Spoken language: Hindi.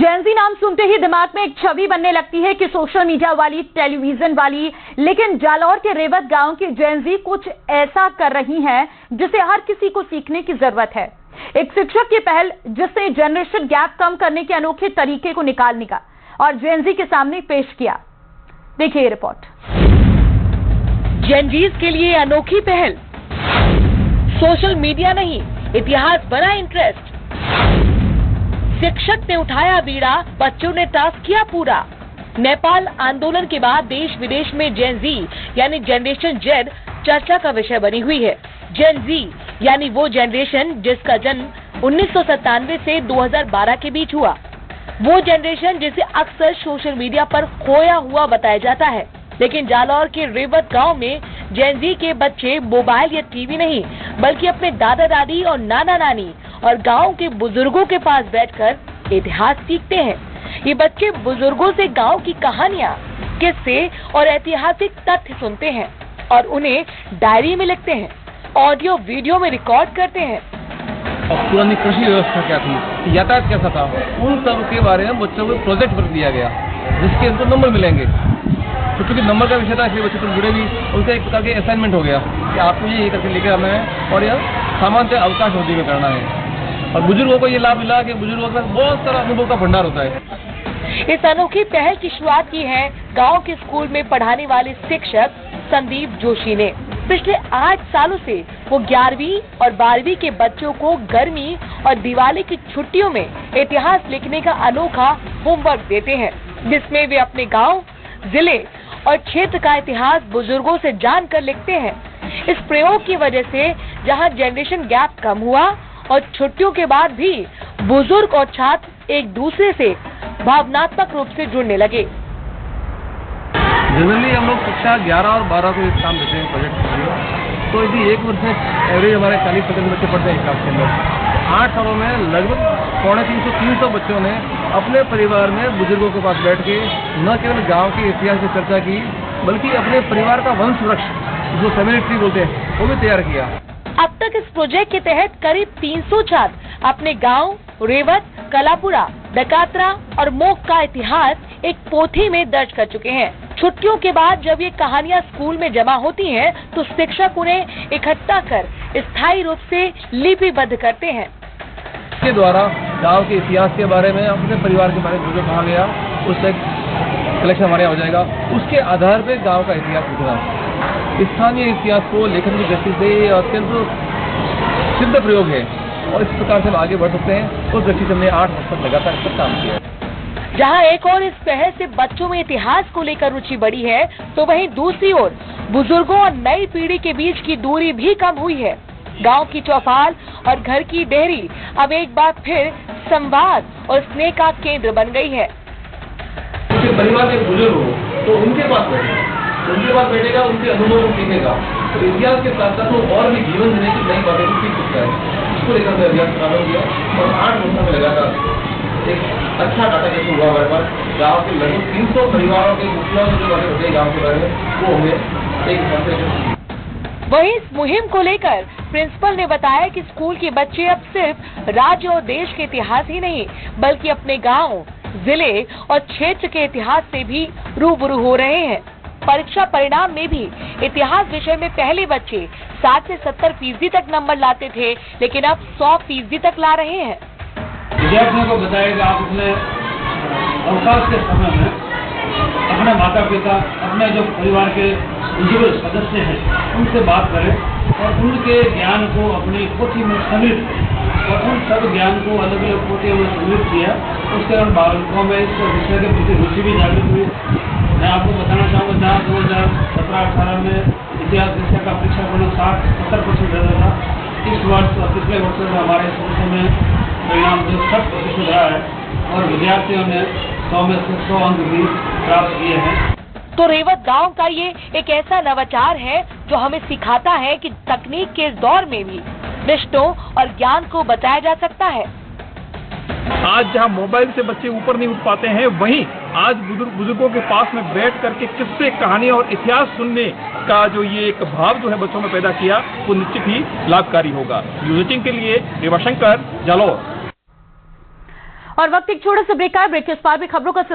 जेनजी नाम सुनते ही दिमाग में एक छवि बनने लगती है कि सोशल मीडिया वाली, टेलीविजन वाली, लेकिन जालौर के रेवत गांव की जेनजी कुछ ऐसा कर रही हैं जिसे हर किसी को सीखने की जरूरत है। एक शिक्षक की पहल जिसने जनरेशन गैप कम करने के अनोखे तरीके को निकालने का और जेनजी के सामने पेश किया। देखिए रिपोर्ट। जेनजीज के लिए अनोखी पहल, सोशल मीडिया नहीं, इतिहास बना इंटरेस्ट। शिक्षक ने उठाया बीड़ा, बच्चों ने टास्क किया पूरा। नेपाल आंदोलन के बाद देश विदेश में जेनजी यानी जनरेशन जेड चर्चा का विषय बनी हुई है। जेनजी यानी वो जनरेशन जिसका जन्म 1997 से 2012 के बीच हुआ, वो जनरेशन जिसे अक्सर सोशल मीडिया पर खोया हुआ बताया जाता है। लेकिन जालौर के रेवत गांव में जेनजी के बच्चे मोबाइल या टीवी नहीं बल्कि अपने दादा दादी और नाना नानी और गांव के बुजुर्गों के पास बैठकर इतिहास सीखते हैं। ये बच्चे बुजुर्गों से गांव की कहानियां, किस्से और ऐतिहासिक तथ्य सुनते हैं और उन्हें डायरी में लिखते हैं, ऑडियो वीडियो में रिकॉर्ड करते हैं। पुरानी कृषि व्यवस्था क्या थी, यातायात कैसा था, उन सब के बारे में बच्चों को प्रोजेक्ट पर दिया गया जिसके उनको नंबर मिलेंगे। तो क्योंकि नंबर का विषय था इसलिए बच्चे तो जुड़े भी, उनका एक प्रकार के असाइनमेंट हो गया कि आपको ये करके लेकर आना है और यह सामान्य अवकाश अवधि में करना है। और बुजुर्गों को ये लाभ मिला कि बुजुर्गों का बहुत सारा अनुभव का भंडार होता है। इस अनोखी पहल की शुरुआत की है गांव के स्कूल में पढ़ाने वाले शिक्षक संदीप जोशी ने। पिछले 8 सालों से वो 11वीं और 12वीं के बच्चों को गर्मी और दिवाली की छुट्टियों में इतिहास लिखने का अनोखा होमवर्क देते हैं, जिसमें वे अपने गाँव, जिले और क्षेत्र का इतिहास बुजुर्गों से जानकर लिखते हैं। इस प्रयोग की वजह से जहां जनरेशन गैप कम हुआ और छुट्टियों के बाद भी बुजुर्ग और छात्र एक दूसरे से भावनात्मक रूप से जुड़ने लगे। जनरली हम लोग कक्षा 11 और 12 को एक काम देते हैं प्रोजेक्ट के लिए। तो यदि एक वर्ष में एवरेज हमारे 40-50 बच्चे पढ़ते हैं क्लास के अंदर, 8 सालों में लगभग 350 बच्चों ने अपने परिवार में बुजुर्गों के पास बैठ के न केवल गांव के इतिहास की चर्चा की बल्कि अपने परिवार का वंश वृक्ष, जो फैमिली ट्री बोलते हैं, वो भी तैयार किया। अब तक इस प्रोजेक्ट के तहत करीब 300 छात्र अपने गांव, रेवत, कलापुरा, डकात्रा और मोक का इतिहास एक पोथी में दर्ज कर चुके हैं। छुट्टियों के बाद जब ये कहानियां स्कूल में जमा होती हैं, तो शिक्षक उन्हें इकट्ठा कर स्थायी रूप से लिपिबद्ध करते हैं। इसके द्वारा गांव के इतिहास के बारे में, अपने परिवार के बारे में जो कहा गया, उसका कलेक्शन हमारे यहाँ हो जाएगा। उसके आधार पे गांव का इतिहास लिखना, स्थानीय इतिहास को लेखन की दृष्टि से अत्यंत सिद्ध प्रयोग है और इस प्रकार से हम आगे बढ़ सकते हैं। उस दृष्टि से हमने 8 वर्ष तक लगातार इस पर काम किया है। जहां एक और इस पहल से बच्चों में इतिहास को लेकर रुचि बढ़ी है, तो वहीं दूसरी ओर बुजुर्गों और नई पीढ़ी के बीच की दूरी भी कम हुई है। गांव की चौपाल और घर की डेहरी अब एक बार फिर संवाद और स्नेह का केंद्र बन गई है। परिवार के बुजुर्ग हो तो उनके पास बैठेगा, उनके अनुभव को सीखेगा, तो इतिहास के साथ साथ वो और भी जीवन देने की नई बातें सीख सकता है। इसको लेकर मैं अभ्यास चालू किया और 8 वर्षों में लगातार एक अच्छा डाटा कैसे हुआ हमारे पास। गाँव के लगभग 300 परिवारों के मुखिया जो बातें होती है गाँव के बारे में, वो हमें एक कॉन्सेप्ट। वहीं इस मुहिम को लेकर प्रिंसिपल ने बताया कि स्कूल के बच्चे अब सिर्फ राज्य और देश के इतिहास ही नहीं बल्कि अपने गांव, जिले और क्षेत्र के इतिहास से भी रूबरू हो रहे हैं। परीक्षा परिणाम में भी इतिहास विषय में पहले बच्चे 60 से 70% तक नंबर लाते थे, लेकिन अब 100% तक ला रहे हैं। विद्यार्थियों को बताएगा आप अपने अवकाश के समय में अपने माता पिता, अपने जो परिवार के बुजुर्ग सदस्य हैं, उनसे बात करें और उनके ज्ञान को अपनी पोथी में सम्मिलित करें और उन सब ज्ञान को अलग अलग पोथियों में सम्मिलित किया। उसके कारण बालकों में इस विषय के प्रति रुचि भी जागृत हुई। मैं आपको बताना चाहूँगा, जहाँ 2017-18 में इतिहास विषय का परीक्षा पूर्ण 60-70% रहता था, इस वर्ष और पिछले वर्ष में हमारे इस विषय में परिणाम 60% रहा है और विद्यार्थियों ने 100 में से 100 अंक भी प्राप्त किए हैं। तो रेवत गांव का ये एक ऐसा नवाचार है जो हमें सिखाता है कि तकनीक के इस दौर में भी रिश्तों और ज्ञान को बचाया जा सकता है। आज जहां मोबाइल से बच्चे ऊपर नहीं उठ पाते हैं, वहीं आज बुजुर्गों के पास में बैठ करके किस्से, कहानियां और इतिहास सुनने का जो ये एक भाव जो है बच्चों में पैदा किया, वो निश्चित ही लाभकारी होगा। न्यूज़ 18 के लिए रेवाशंकर, जालौर। और वक्त एक छोटे से ब्रेक का है। ब्रेक के इस पार भी खबरों का